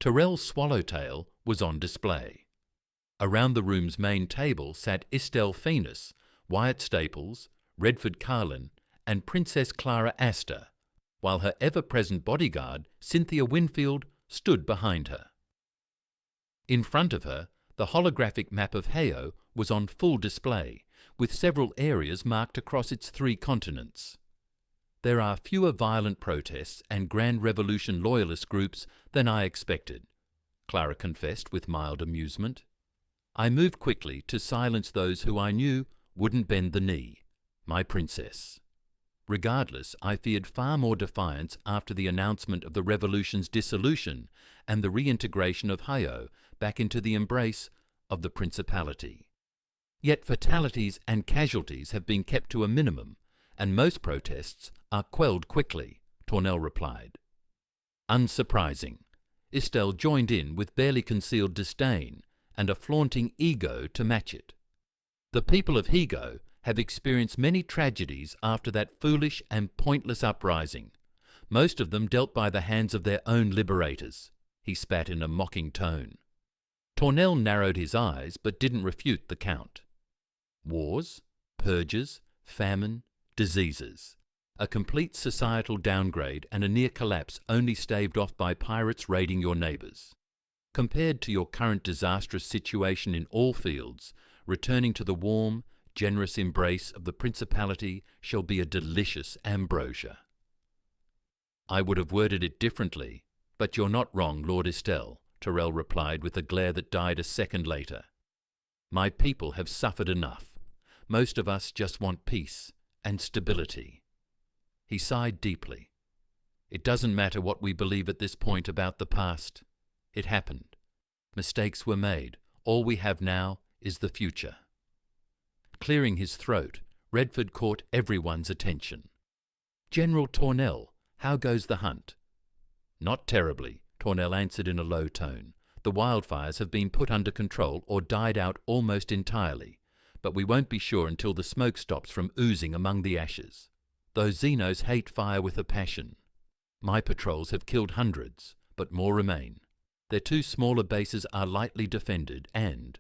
Tyrell's swallowtail was on display. Around the room's main table sat Estelle Phoenix, Wyatt Staples, Redford Carlin, and Princess Clara Astor, while her ever-present bodyguard, Cynthia Winfield, stood behind her. In front of her, the holographic map of Heo was on full display, with several areas marked across its 3 continents. There are fewer violent protests and Grand Revolution loyalist groups than I expected, Clara confessed with mild amusement. I moved quickly to silence those who I knew wouldn't bend the knee, my princess. Regardless, I feared far more defiance after the announcement of the revolution's dissolution and the reintegration of Heo back into the embrace of the principality. Yet fatalities and casualties have been kept to a minimum, and most protests are quelled quickly, Tornell replied. Unsurprising, Estelle joined in with barely concealed disdain and a flaunting ego to match it. The people of Hego have experienced many tragedies after that foolish and pointless uprising, most of them dealt by the hands of their own liberators, he spat in a mocking tone. Tornell narrowed his eyes but didn't refute the count. Wars, purges, famine, diseases. A complete societal downgrade and a near collapse only staved off by pirates raiding your neighbours. Compared to your current disastrous situation in all fields, returning to the warm, generous embrace of the principality shall be a delicious ambrosia. I would have worded it differently, but you're not wrong, Lord Estelle, Tyrell replied with a glare that died a second later. My people have suffered enough. Most of us just want peace and stability. He sighed deeply. It doesn't matter what we believe at this point about the past. It happened. Mistakes were made. All we have now is the future. Clearing his throat, Redford caught everyone's attention. General Tornell, how goes the hunt? Not terribly, Tornell answered in a low tone. The wildfires have been put under control or died out almost entirely, but we won't be sure until the smoke stops from oozing among the ashes. Those Xenos hate fire with a passion. My patrols have killed hundreds, but more remain. Their 2 smaller bases are lightly defended and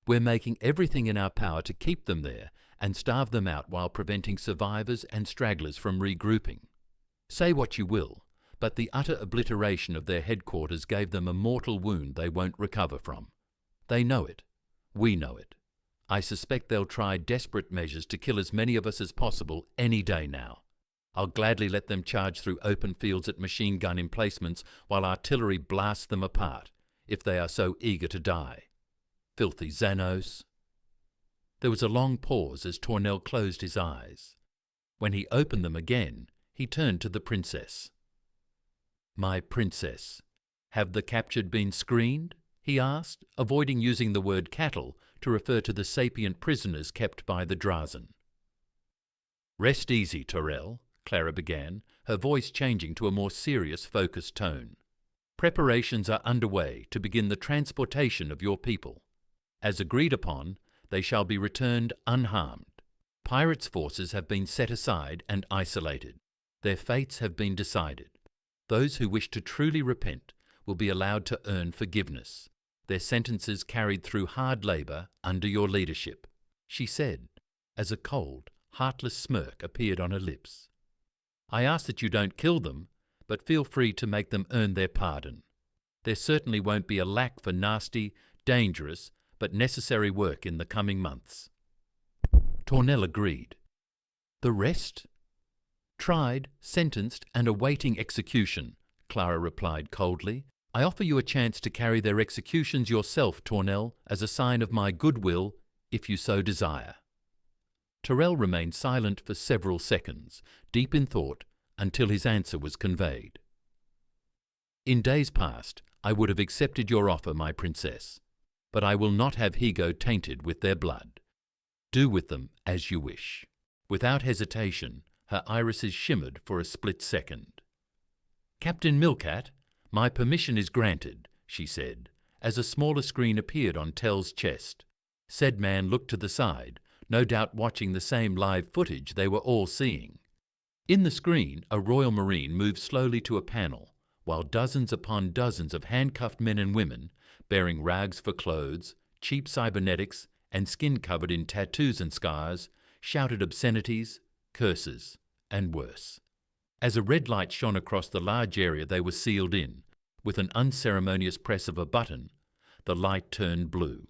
we're making everything in our power to keep them there and starve them out while preventing survivors and stragglers from regrouping. Say what you will, but the utter obliteration of their headquarters gave them a mortal wound they won't recover from. They know it. We know it. I suspect they'll try desperate measures to kill as many of us as possible any day now. I'll gladly let them charge through open fields at machine gun emplacements while artillery blasts them apart, if they are so eager to die. Filthy Xanos. There was a long pause as Tornell closed his eyes. When he opened them again, he turned to the princess. My princess, have the captured been screened? He asked, avoiding using the word cattle to refer to the sapient prisoners kept by the Drazen. Rest easy, Tyrell, Clara began, her voice changing to a more serious, focused tone. Preparations are underway to begin the transportation of your people. As agreed upon, they shall be returned unharmed. Pirates' forces have been set aside and isolated. Their fates have been decided. Those who wish to truly repent will be allowed to earn forgiveness, their sentences carried through hard labour under your leadership, she said, as a cold, heartless smirk appeared on her lips. I ask that you don't kill them, but feel free to make them earn their pardon. There certainly won't be a lack for nasty, dangerous, but necessary work in the coming months. Tornell agreed. The rest? Tried, sentenced, and awaiting execution, Clara replied coldly. I offer you a chance to carry their executions yourself, Tornell, as a sign of my goodwill, if you so desire. Tyrell remained silent for several seconds, deep in thought, until his answer was conveyed. In days past, I would have accepted your offer, my princess, but I will not have Hego tainted with their blood. Do with them as you wish. Without hesitation, her irises shimmered for a split second. Captain Milcat, my permission is granted, she said, as a smaller screen appeared on Tell's chest. Said man looked to the side, no doubt watching the same live footage they were all seeing. In the screen, a Royal Marine moved slowly to a panel, while dozens upon dozens of handcuffed men and women, bearing rags for clothes, cheap cybernetics, and skin covered in tattoos and scars, shouted obscenities, curses, and worse. As a red light shone across the large area they were sealed in, with an unceremonious press of a button, the light turned blue.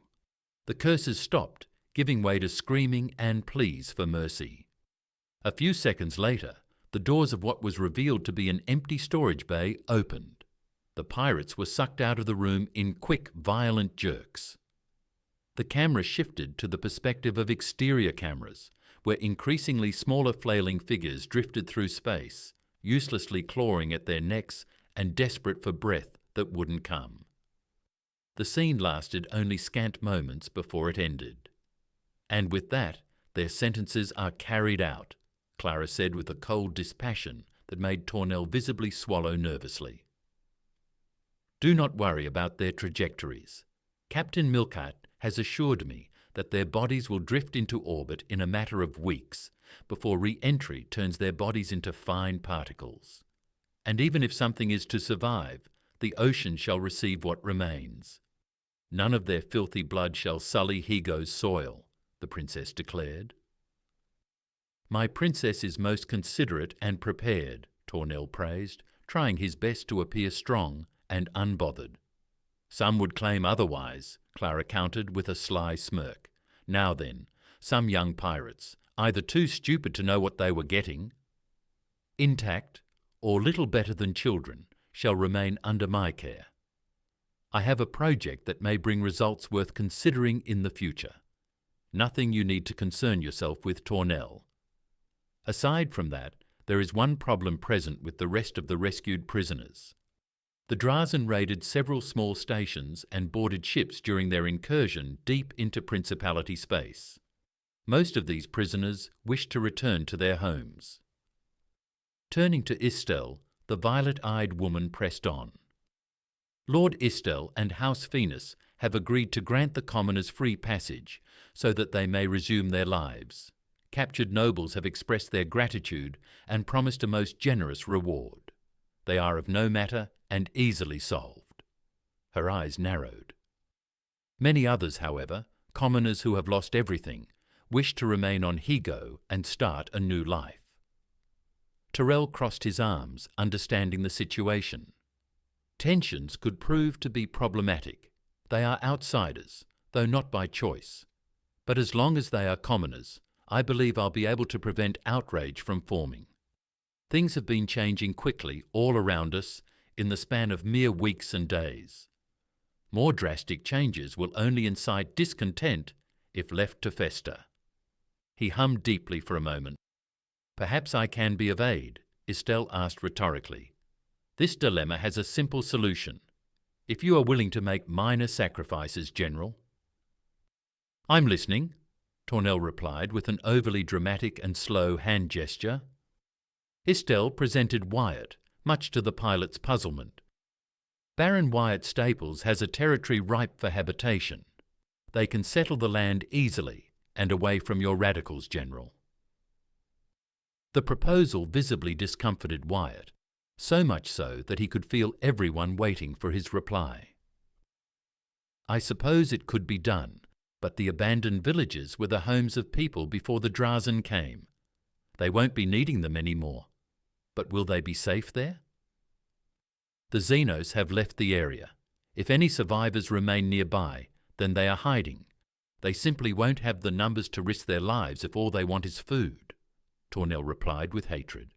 The curses stopped, giving way to screaming and pleas for mercy. A few seconds later, the doors of what was revealed to be an empty storage bay opened. The pirates were sucked out of the room in quick, violent jerks. The camera shifted to the perspective of exterior cameras, where increasingly smaller flailing figures drifted through space, uselessly clawing at their necks and desperate for breath that wouldn't come. The scene lasted only scant moments before it ended. And with that, their sentences are carried out, Clara said with a cold dispassion that made Tornell visibly swallow nervously. Do not worry about their trajectories. Captain Milcat has assured me that their bodies will drift into orbit in a matter of weeks before re-entry turns their bodies into fine particles. And even if something is to survive, the ocean shall receive what remains. None of their filthy blood shall sully Higo's soil, the princess declared. My princess is most considerate and prepared, Tornell praised, trying his best to appear strong and unbothered. Some would claim otherwise, Clara countered with a sly smirk. Now then, some young pirates, either too stupid to know what they were getting, intact, or little better than children, shall remain under my care. I have a project that may bring results worth considering in the future. Nothing you need to concern yourself with, Tornell. Aside from that, there is one problem present with the rest of the rescued prisoners. The Drazen raided several small stations and boarded ships during their incursion deep into Principality space. Most of these prisoners wish to return to their homes. Turning to Istel, the violet-eyed woman pressed on. Lord Istel and House Venus have agreed to grant the commoners free passage so that they may resume their lives. Captured nobles have expressed their gratitude and promised a most generous reward. They are of no matter and easily solved. Her eyes narrowed. Many others, however, commoners who have lost everything, wish to remain on Higo and start a new life. Tyrell crossed his arms, understanding the situation. Tensions could prove to be problematic. They are outsiders, though not by choice. But as long as they are commoners, I believe I'll be able to prevent outrage from forming. Things have been changing quickly all around us in the span of mere weeks and days. More drastic changes will only incite discontent if left to fester. He hummed deeply for a moment. Perhaps I can be of aid, Estelle asked rhetorically. This dilemma has a simple solution. If you are willing to make minor sacrifices, General. I'm listening, Tornell replied with an overly dramatic and slow hand gesture. Estelle presented Wyatt, much to the pilot's puzzlement. Baron Wyatt Staples has a territory ripe for habitation. They can settle the land easily and away from your radicals, General. The proposal visibly discomfited Wyatt, so much so that he could feel everyone waiting for his reply. I suppose it could be done, but the abandoned villages were the homes of people before the Drazen came. They won't be needing them anymore. But will they be safe there? The Xenos have left the area. If any survivors remain nearby, then they are hiding. They simply won't have the numbers to risk their lives if all they want is food, Tornell replied with hatred.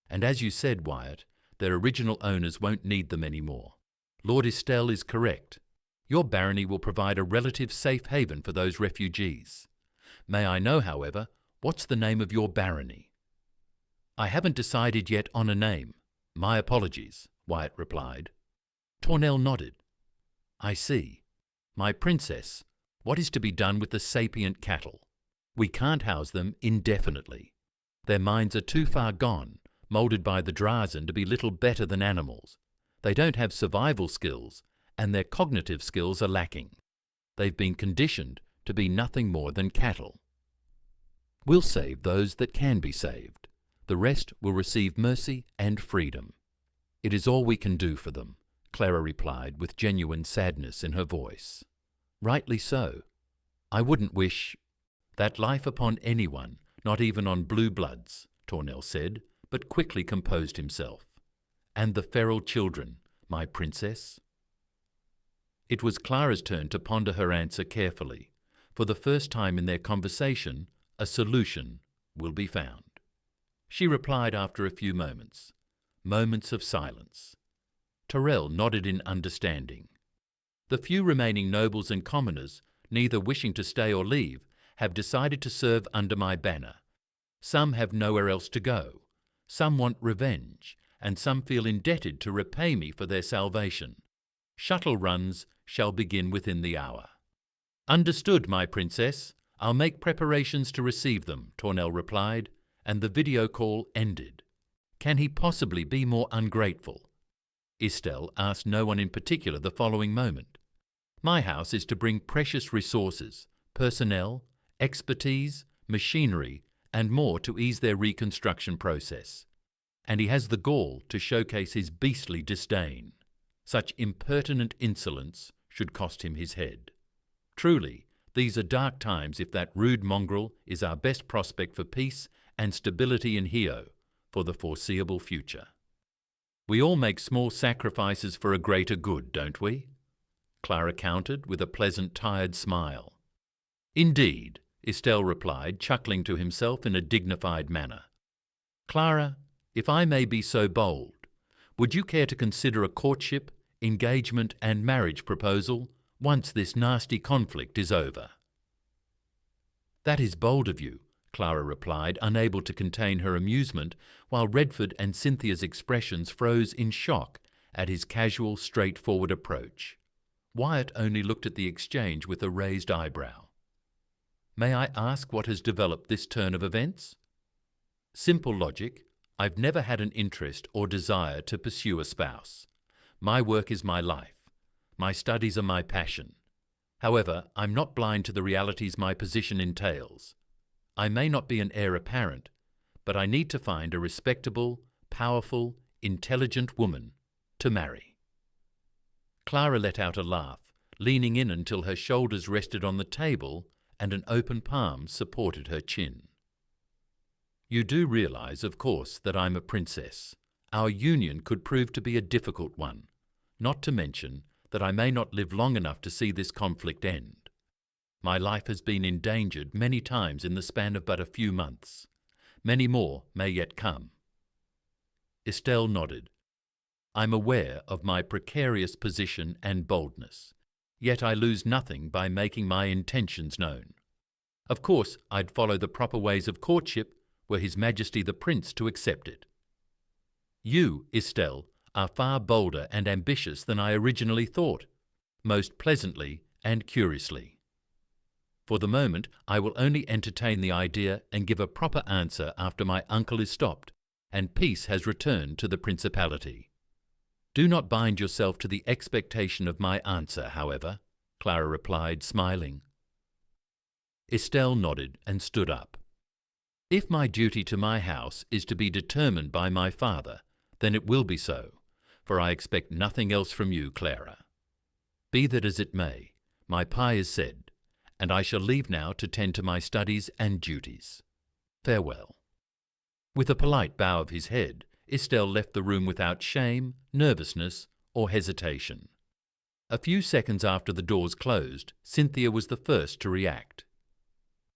And as you said, Wyatt, their original owners won't need them anymore. Lord Estelle is correct. Your barony will provide a relative safe haven for those refugees. May I know, however, what's the name of your barony? I haven't decided yet on a name. My apologies, Wyatt replied. Tornell nodded. I see. My princess, what is to be done with the sapient cattle? We can't house them indefinitely. Their minds are too far gone, moulded by the Drazen to be little better than animals. They don't have survival skills, and their cognitive skills are lacking. They've been conditioned to be nothing more than cattle. We'll save those that can be saved. The rest will receive mercy and freedom. "It is all we can do for them," Clara replied with genuine sadness in her voice. "Rightly so. I wouldn't wish that life upon anyone, not even on blue bloods," Tornell said, but quickly composed himself. "And the feral children, my princess?" It was Clara's turn to ponder her answer carefully. For the first time in their conversation, a solution will be found. She replied after a few moments of silence. Tyrell nodded in understanding. The few remaining nobles and commoners, neither wishing to stay or leave, have decided to serve under my banner. Some have nowhere else to go. Some want revenge, and some feel indebted to repay me for their salvation. Shuttle runs shall begin within the hour." "Understood, my princess. I'll make preparations to receive them," Tornell replied, and the video call ended. Can he possibly be more ungrateful? Estelle asked no one in particular the following moment. "My house is to bring precious resources, personnel, expertise, machinery, and more to ease their reconstruction process. And he has the gall to showcase his beastly disdain. Such impertinent insolence should cost him his head. Truly, these are dark times if that rude mongrel is our best prospect for peace and stability in Hio for the foreseeable future. We all make small sacrifices for a greater good, don't we?" Clara countered with a pleasant, tired smile. "Indeed," Estelle replied, chuckling to himself in a dignified manner. "Clara, if I may be so bold, would you care to consider a courtship, engagement and marriage proposal once this nasty conflict is over?" "That is bold of you," Clara replied, unable to contain her amusement, while Redford and Cynthia's expressions froze in shock at his casual, straightforward approach. Wyatt only looked at the exchange with a raised eyebrow. "May I ask what has developed this turn of events?" "Simple logic. I've never had an interest or desire to pursue a spouse. My work is my life. My studies are my passion. However, I'm not blind to the realities my position entails. I may not be an heir apparent, but I need to find a respectable, powerful, intelligent woman to marry." Clara let out a laugh, leaning in until her shoulders rested on the table and an open palm supported her chin. "You do realize, of course, that I'm a princess. Our union could prove to be a difficult one, not to mention that I may not live long enough to see this conflict end. My life has been endangered many times in the span of but a few months. Many more may yet come." Estelle nodded. "I'm aware of my precarious position and boldness, yet I lose nothing by making my intentions known. Of course, I'd follow the proper ways of courtship were His Majesty the Prince to accept it." "You, Estelle, are far bolder and ambitious than I originally thought, most pleasantly and curiously. For the moment, I will only entertain the idea and give a proper answer after my uncle is stopped and peace has returned to the principality. Do not bind yourself to the expectation of my answer, however," Clara replied, smiling. Estelle nodded and stood up. "If my duty to my house is to be determined by my father, then it will be so, for I expect nothing else from you, Clara. Be that as it may, my pie is said, and I shall leave now to tend to my studies and duties. Farewell." With a polite bow of his head, Estelle left the room without shame, nervousness, or hesitation. A few seconds after the doors closed, Cynthia was the first to react.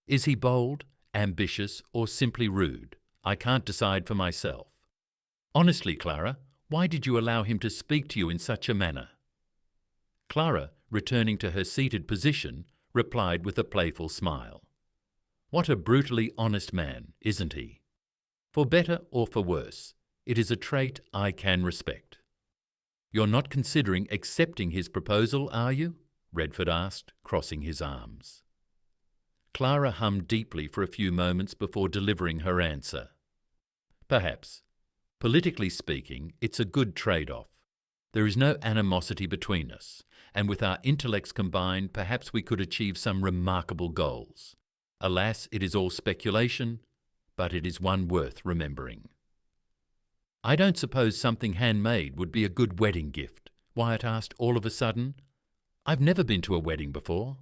"Is he bold, ambitious, or simply rude? I can't decide for myself. Honestly, Clara, why did you allow him to speak to you in such a manner?" Clara, returning to her seated position, replied with a playful smile. "What a brutally honest man, isn't he? For better or for worse, it is a trait I can respect." "You're not considering accepting his proposal, are you?" Redford asked, crossing his arms. Clara hummed deeply for a few moments before delivering her answer. "Perhaps. Politically speaking, it's a good trade-off. There is no animosity between us, and with our intellects combined, perhaps we could achieve some remarkable goals. Alas, it is all speculation, but it is one worth remembering." I don't suppose something handmade would be a good wedding gift, Wyatt asked all of a sudden. I've never been to a wedding before.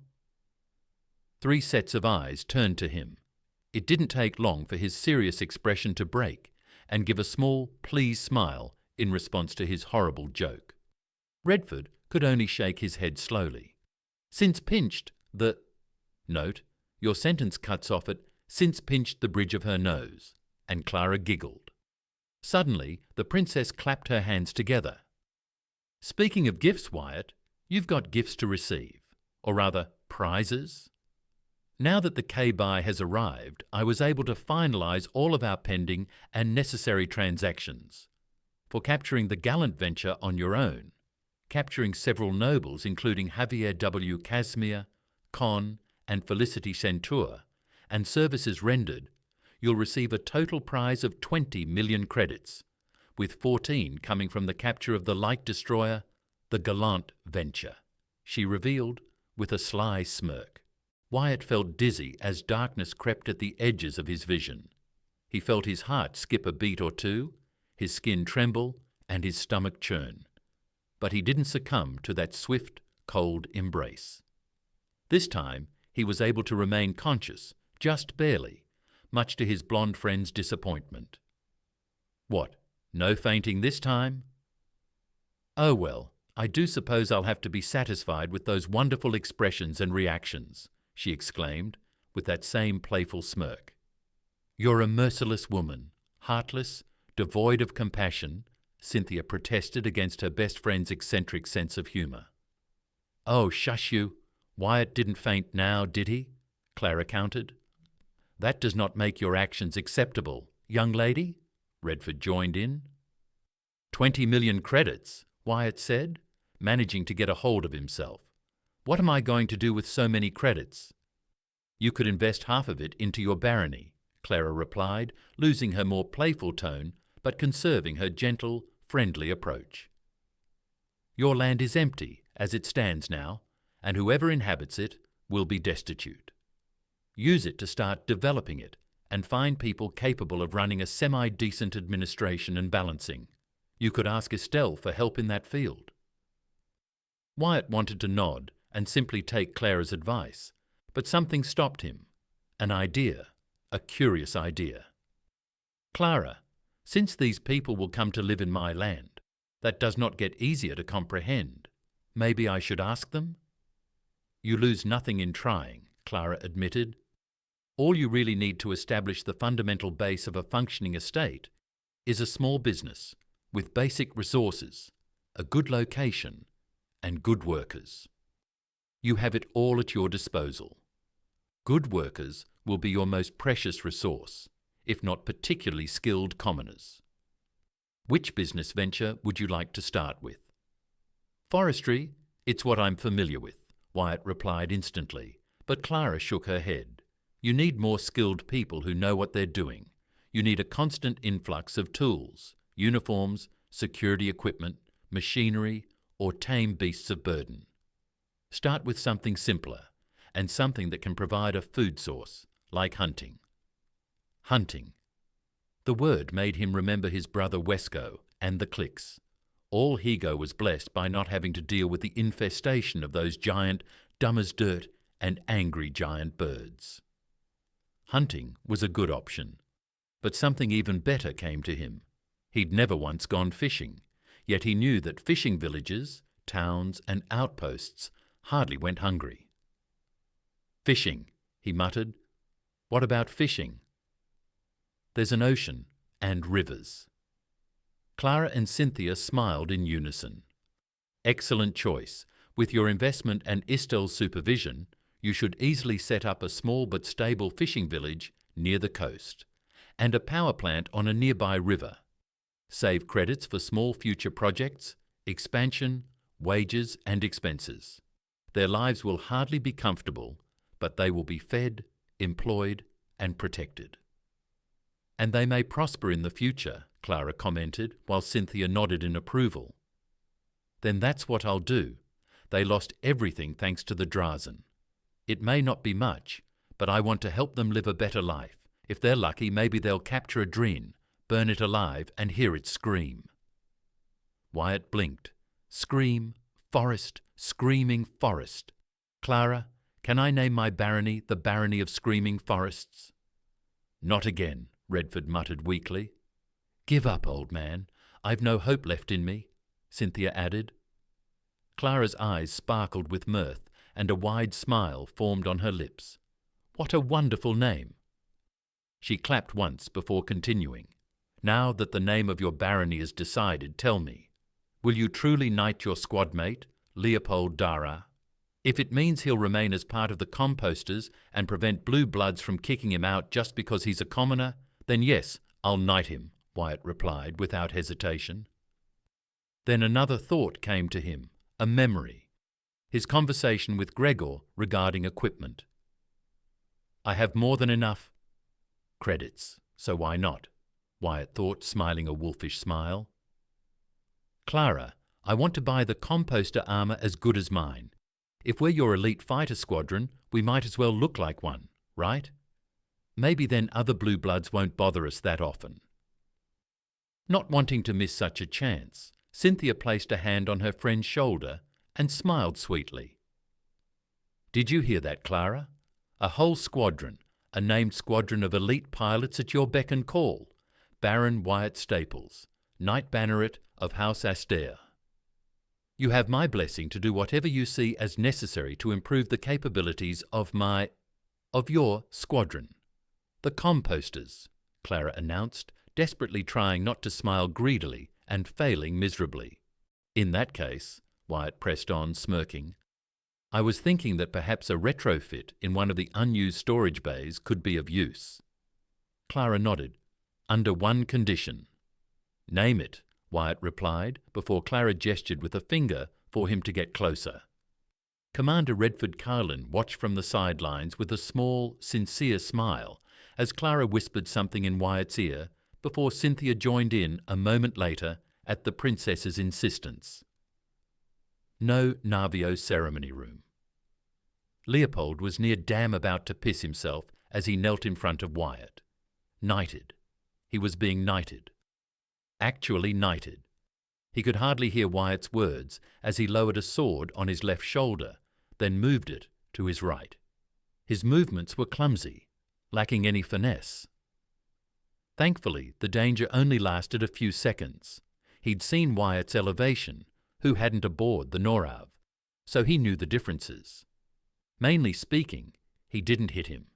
3 sets of eyes turned to him. It didn't take long for his serious expression to break and give a small, pleased smile in response to his horrible joke. Redford could only shake his head slowly. Since pinched the... Note, your sentence cuts off at since pinched the bridge of her nose, and Clara giggled. Suddenly, the princess clapped her hands together. Speaking of gifts, Wyatt, you've got gifts to receive, or rather, prizes. Now that the K-Buy has arrived, I was able to finalise all of our pending and necessary transactions. For capturing the Gallant venture on your own, capturing several nobles including Javier W. Casimir, Con, and Felicity Centaur, and services rendered, you'll receive a total prize of 20 million credits, with 14 coming from the capture of the light destroyer, the Gallant venture, she revealed with a sly smirk. Wyatt felt dizzy as darkness crept at the edges of his vision. He felt his heart skip a beat or two, his skin tremble, and his stomach churn. But he didn't succumb to that swift, cold embrace. This time, he was able to remain conscious, just barely, much to his blonde friend's disappointment. What, no fainting this time? Oh well, I do suppose I'll have to be satisfied with those wonderful expressions and reactions, she exclaimed, with that same playful smirk. You're a merciless woman, heartless, devoid of compassion, Cynthia protested against her best friend's eccentric sense of humour. Oh, shush you. Wyatt didn't faint now, did he? Clara countered. That does not make your actions acceptable, young lady, Redford joined in. 20 million credits, Wyatt said, managing to get a hold of himself. What am I going to do with so many credits? You could invest half of it into your barony, Clara replied, losing her more playful tone but conserving her gentle, friendly approach. Your land is empty, as it stands now, and whoever inhabits it will be destitute. Use it to start developing it and find people capable of running a semi-decent administration and balancing. You could ask Estelle for help in that field. Wyatt wanted to nod and simply take Clara's advice, but something stopped him. An idea, a curious idea. Clara, since these people will come to live in my land, that does not get easier to comprehend. Maybe I should ask them? You lose nothing in trying, Clara admitted. All you really need to establish the fundamental base of a functioning estate is a small business with basic resources, a good location, and good workers. You have it all at your disposal. Good workers will be your most precious resource, if not particularly skilled commoners. Which business venture would you like to start with? Forestry, it's what I'm familiar with, Wyatt replied instantly, but Clara shook her head. You need more skilled people who know what they're doing. You need a constant influx of tools, uniforms, security equipment, machinery, or tame beasts of burden. Start with something simpler, and something that can provide a food source, like hunting. Hunting. The word made him remember his brother Wesco and the cliques. All Higo was blessed by not having to deal with the infestation of those giant, dumb as dirt, and angry giant birds. Hunting was a good option, but something even better came to him. He'd never once gone fishing, yet he knew that fishing villages, towns, and outposts hardly went hungry. Fishing, he muttered. What about fishing? There's an ocean and rivers. Clara and Cynthia smiled in unison. Excellent choice. With your investment and Estelle's supervision, you should easily set up a small but stable fishing village near the coast, and a power plant on a nearby river. Save credits for small future projects, expansion, wages and expenses. Their lives will hardly be comfortable, but they will be fed, employed and protected. And they may prosper in the future, Clara commented, while Cynthia nodded in approval. Then that's what I'll do. They lost everything thanks to the Drazen. It may not be much, but I want to help them live a better life. If they're lucky, maybe they'll capture a Dreen, burn it alive, and hear it scream. Wyatt blinked. Scream, forest, screaming forest. Clara, can I name my barony the Barony of Screaming Forests? Not again, Redford muttered weakly. Give up, old man. I've no hope left in me, Cynthia added. Clara's eyes sparkled with mirth, and a wide smile formed on her lips. What a wonderful name! She clapped once before continuing. Now that the name of your barony is decided, tell me, will you truly knight your squad mate, Leopold Dara? If it means he'll remain as part of the composters and prevent blue bloods from kicking him out just because he's a commoner, then yes, I'll knight him, Wyatt replied without hesitation. Then another thought came to him, a memory. His conversation with Gregor regarding equipment. I have more than enough credits, so why not? Wyatt thought, smiling a wolfish smile. Clara, I want to buy the composter armour as good as mine. If we're your elite fighter squadron, we might as well look like one, right? Maybe then other blue bloods won't bother us that often. Not wanting to miss such a chance, Cynthia placed a hand on her friend's shoulder and smiled sweetly. Did you hear that, Clara? A whole squadron, a named squadron of elite pilots at your beck and call. Baron Wyatt Staples, Knight Banneret of House Astaire. You have my blessing to do whatever you see as necessary to improve the capabilities of your squadron. The composters, Clara announced, desperately trying not to smile greedily and failing miserably. In that case, Wyatt pressed on, smirking, I was thinking that perhaps a retrofit in one of the unused storage bays could be of use. Clara nodded. Under one condition. Name it, Wyatt replied, before Clara gestured with a finger for him to get closer. Commander Redford Carlin watched from the sidelines with a small, sincere smile as Clara whispered something in Wyatt's ear before Cynthia joined in a moment later at the princess's insistence. No Navio ceremony room. Leopold was near damn about to piss himself as he knelt in front of Wyatt. Knighted. He was being knighted. Actually knighted. He could hardly hear Wyatt's words as he lowered a sword on his left shoulder, then moved it to his right. His movements were clumsy, lacking any finesse. Thankfully, the danger only lasted a few seconds. He'd seen Wyatt's elevation, who hadn't aboard the Norav, so he knew the differences. Mainly speaking, he didn't hit him.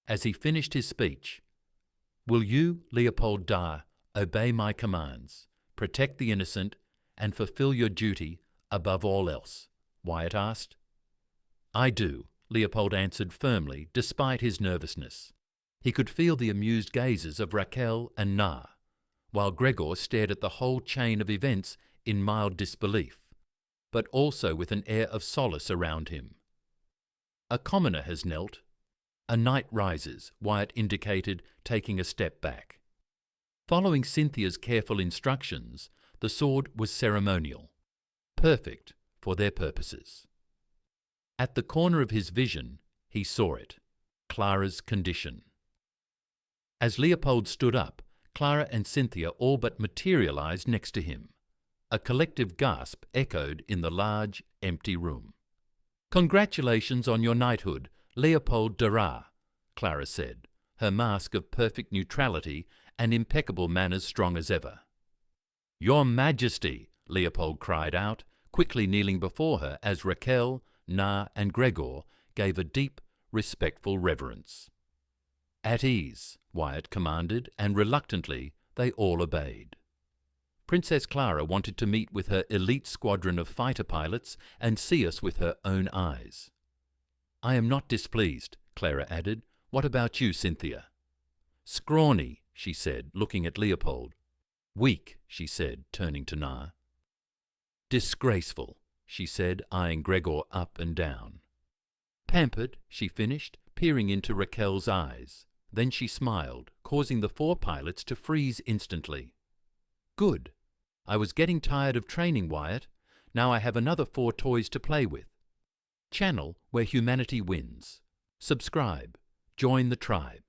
As he finished his speech, Will you, Leopold Dar, obey my commands, protect the innocent, and fulfill your duty above all else? Wyatt asked. I do, Leopold answered firmly, despite his nervousness. He could feel the amused gazes of Raquel and Na, while Gregor stared at the whole chain of events in mild disbelief, but also with an air of solace around him. A commoner has knelt. A knight rises, Wyatt indicated, taking a step back. Following Cynthia's careful instructions, the sword was ceremonial, perfect for their purposes. At the corner of his vision, he saw it, Clara's condition. As Leopold stood up, Clara and Cynthia all but materialized next to him. A collective gasp echoed in the large, empty room. Congratulations on your knighthood, Leopold Dara, Clara said, her mask of perfect neutrality and impeccable manners strong as ever. Your Majesty, Leopold cried out, quickly kneeling before her as Raquel, Na and Gregor gave a deep, respectful reverence. At ease, Wyatt commanded, and reluctantly they all obeyed. Princess Clara wanted to meet with her elite squadron of fighter pilots and see us with her own eyes. I am not displeased, Clara added. What about you, Cynthia? Scrawny, she said, looking at Leopold. Weak, she said, turning to Na. Disgraceful, she said, eyeing Gregor up and down. Pampered, she finished, peering into Raquel's eyes. Then she smiled, causing the 4 pilots to freeze instantly. Good. I was getting tired of training, Wyatt. Now I have another 4 toys to play with. Channel where humanity wins. Subscribe. Join the tribe.